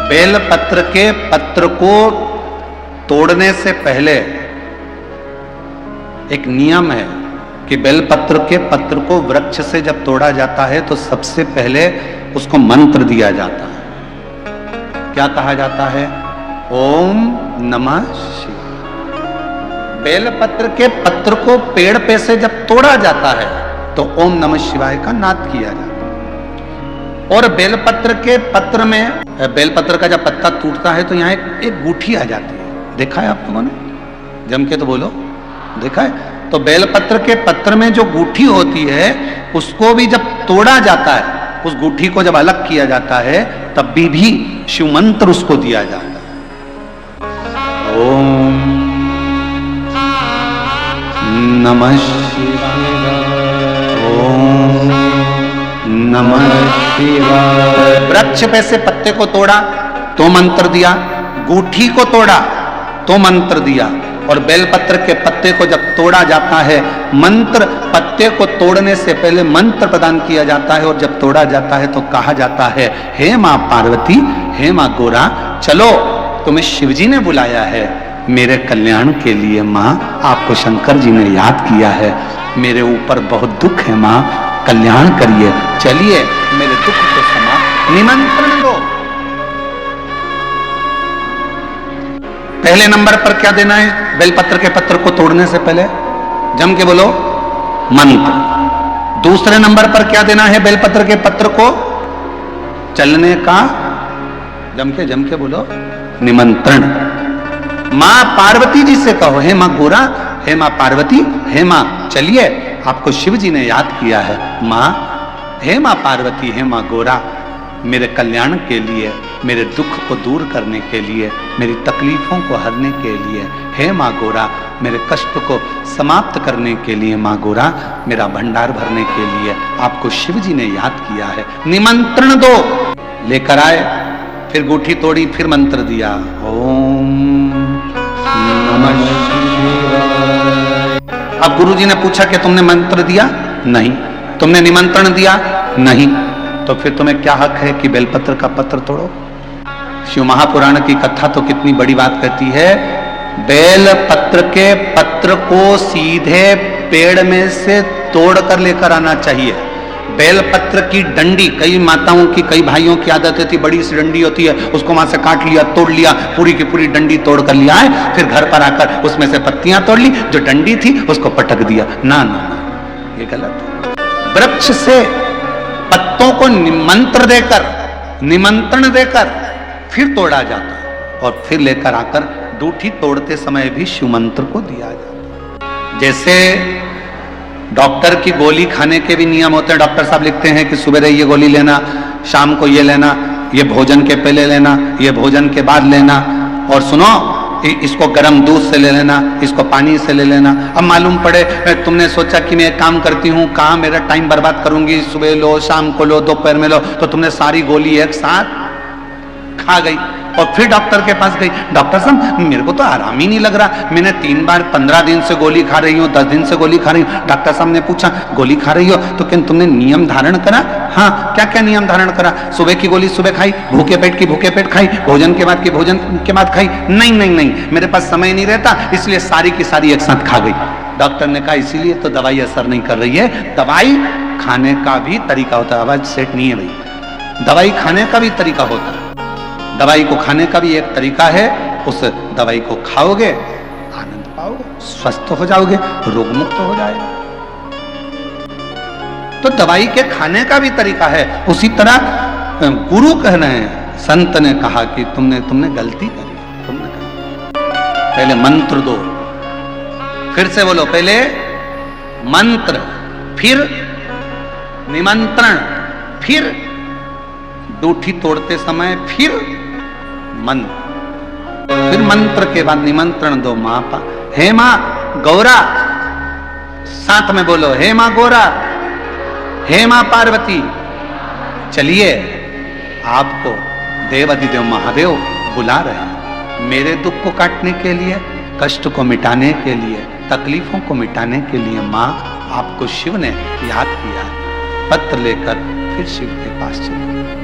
बेलपत्र के पत्र को तोड़ने से पहले एक नियम है कि बेलपत्र के पत्र को वृक्ष से जब तोड़ा जाता है तो सबसे पहले उसको मंत्र दिया जाता है। क्या कहा जाता है? ओम नमः शिवाय। बेलपत्र के पत्र को पेड़ पे से जब तोड़ा जाता है तो ओम नमः शिवाय का नाद किया जाता है। और बेलपत्र के पत्र में, बेलपत्र का जब पत्ता टूटता है तो यहाँ एक गूठी आ जाती है। देखा है आप लोगों ने? जम के तो बोलो, देखा है? तो बेलपत्र के पत्र में जो गूठी होती है उसको भी जब तोड़ा जाता है, उस गूठी को जब अलग किया जाता है तब भी शिव मंत्र उसको दिया जाता है। ओम नमः शिवाय, ओम नमः शिवाय। वृक्ष पे से पत्ते को तोड़ा तो मंत्र दिया, गूठी को तोड़ा तो मंत्र दिया, और बेलपत्र के पत्ते को जब तोड़ा जाता है, मंत्र, पत्ते को तोड़ने से पहले मंत्र प्रदान किया जाता है, और जब तोड़ा जाता है तो कहा जाता है, हे मां पार्वती, हे मां गोरा, चलो तुम्हें शिवजी ने बुलाया है मेरे कल्याण के लिए। मां, आपको शंकर जी ने याद किया है, मेरे ऊपर बहुत दुख है मां, कल्याण करिए, चलिए मेरे दुख को समाप्त, निमंत्रण दो। पहले नंबर पर क्या देना है? बेलपत्र के पत्र को तोड़ने से पहले जम के बोलो मंत्र। दूसरे नंबर पर क्या देना है? बेलपत्र के पत्र को चलने का, जम के बोलो, निमंत्रण। मां पार्वती जी से कहो, हे मां गोरा, हे मां पार्वती, हे मां चलिए, आपको शिव जी ने याद किया है। मां, हे मां पार्वती, हे मां गोरा, मेरे कल्याण के लिए, मेरे दुख को दूर करने के लिए, मेरी तकलीफों को हरने के लिए, हे मां गोरा, मेरे कष्ट को समाप्त करने के लिए, मां गोरा, मेरा भंडार भरने के लिए आपको शिव जी ने याद किया है, निमंत्रण दो। लेकर आए, फिर गूठी तोड़ी, फिर मंत्र दिया, ओम नमः शिवाय। अब गुरुजी ने पूछा कि तुमने मंत्र दिया? नहीं। तुमने निमंत्रण दिया? नहीं। तो फिर तुम्हें क्या हक है कि बेलपत्र का पत्र तोड़ो? शिव महापुराण की कथा तो कितनी बड़ी बात कहती है, बेलपत्र के पत्र को सीधे पेड़ में से तोड़ कर लेकर आना चाहिए। बेलपत्र की डंडी, कई माताओं की, कई भाइयों की आदत होती, बड़ी सी डंडी होती है, उसको वहां से काट लिया, तोड़ लिया, पूरी की पूरी डंडी तोड़ कर लिया है, फिर घर पर आकर उसमें से पत्तियां तोड़ ली, जो डंडी थी उसको पटक दिया। ना ना ना, ये गलत है। वृक्ष से पत्तों को निमंत्रण देकर फिर तोड़ा जाता, और फिर लेकर आकर गूठी तोड़ते समय भी शिव मंत्र को दिया जाता। जैसे डॉक्टर की गोली खाने के भी नियम होते हैं। डॉक्टर साहब लिखते हैं कि सुबह ये गोली लेना, शाम को ये लेना, ये भोजन के पहले लेना, ये भोजन के बाद लेना, और सुनो, इसको गर्म दूध से ले लेना, इसको पानी से ले लेना। अब मालूम पड़े तुमने सोचा कि मैं एक काम करती हूँ, कहाँ मेरा टाइम बर्बाद करूंगी, सुबह लो, शाम को लो, दोपहर में लो, तो तुमने सारी गोली एक साथ खा गई, और फिर डॉक्टर के पास गई, डॉक्टर साहब मेरे को तो आराम ही नहीं लग रहा, मैंने 3 बार 15 दिन से गोली खा रही हूँ, 10 दिन से गोली खा रही हूँ। डॉक्टर साहब ने पूछा, गोली खा रही हो तो क्या तुमने नियम धारण करा? हाँ। क्या क्या नियम धारण करा? सुबह की गोली सुबह खाई, भूखे पेट की भूखे पेट खाई, भोजन के बाद की भोजन के बाद खाई? नहीं नहीं नहीं, मेरे पास समय नहीं रहता, इसलिए सारी की सारी एक साथ खा गई। डॉक्टर ने कहा इसीलिए तो दवाई असर नहीं कर रही है, दवाई खाने का भी तरीका होता है। आवाज सेट नहीं है भाई, दवाई खाने का भी तरीका होता है। दवाई को खाने का भी एक तरीका है, उस दवाई को खाओगे, आनंद पाओगे, स्वस्थ हो जाओगे, रोग मुक्त हो जाएगा। तो दवाई के खाने का भी तरीका है। उसी तरह गुरु कह रहे हैं, संत ने कहा कि तुमने गलती करी, तुमने पहले मंत्र दो, फिर से बोलो, पहले मंत्र, फिर निमंत्रण, फिर गूठी तोड़ते समय फिर मंत्र, फिर मंत्र के बाद निमंत्रण दो। मां हे मां गौरा, साथ में बोलो, हे मां गोरा, हे मां पार्वती, चलिए आपको देव अधिदेव महादेव बुला रहे हैं मेरे दुख को काटने के लिए, कष्ट को मिटाने के लिए, तकलीफों को मिटाने के लिए। मां, आपको शिव ने याद किया। पत्र लेकर फिर शिव के पास चले।